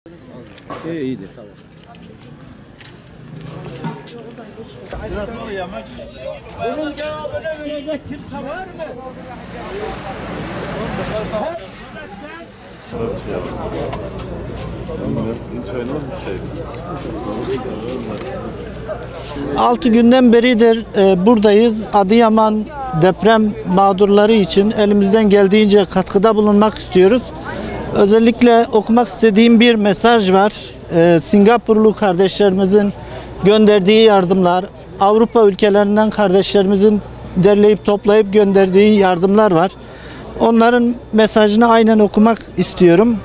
İyidir, tamam. Biraz sonra yemek. Bunun cevabını verecek kimse var mı? Altı günden beridir buradayız. Adıyaman deprem mağdurları için elimizden geldiğince katkıda bulunmak istiyoruz. Özellikle okumak istediğim bir mesaj var. Singapurlu kardeşlerimizin gönderdiği yardımlar, Avrupa ülkelerinden kardeşlerimizin derleyip toplayıp gönderdiği yardımlar var. Onların mesajını aynen okumak istiyorum.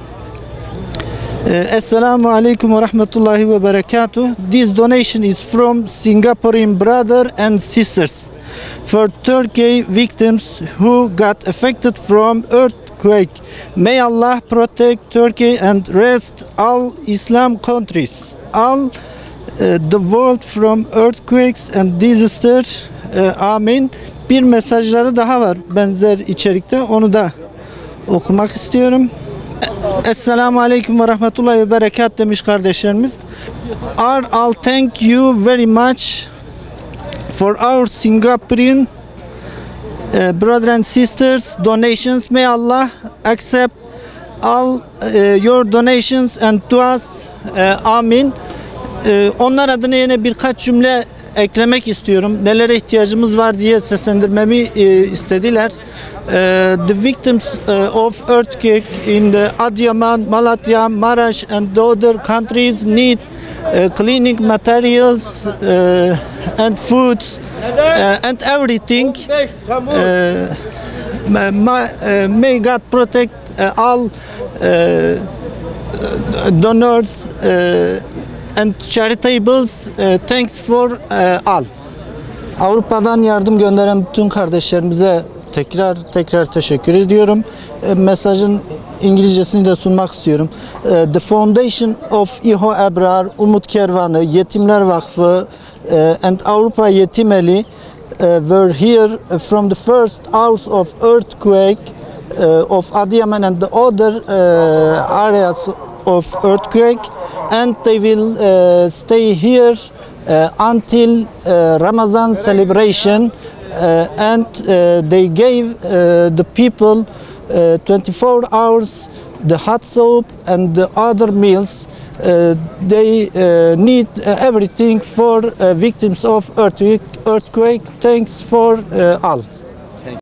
Esselamu Aleyküm ve Rahmetullahi ve Berekatuh. This donation is from Singaporean brother and sisters for Turkey victims who got affected from earthquake. May Allah protect Turkey and rest all Islam countries, all the world from earthquakes and disaster. Amin. Bir mesajları daha var benzer içerikte. Onu da okumak istiyorum. Esselamu Aleyküm ve Rahmetullahi ve Berekat demiş kardeşlerimiz. All thank you very much for our Singaporean brother and sisters donations. May Allah accept all your donations and to us. Amin. Onlar adına yine birkaç cümle eklemek istiyorum. Nelere ihtiyacımız var diye seslendirmemi istediler. The victims of earthquake in the Adıyaman, Malatya, Maraş and the other countries need cleaning materials and foods and everything. May God protect all donors and charitables. Thanks for all. Avrupa'dan yardım gönderen bütün kardeşlerimize tekrar teşekkür ediyorum. Mesajın İngilizcesini de sunmak istiyorum. The Foundation of İHO Ebrar, Umut Kervanı, Yetimler Vakfı and Avrupa Yetimeli were here from the first hours of earthquake of Adıyaman and the other areas of earthquake, and they will stay here until Ramazan celebration. And they gave the people 24 hours the hot soap and the other meals. They need everything for victims of earthquake. Thanks for all.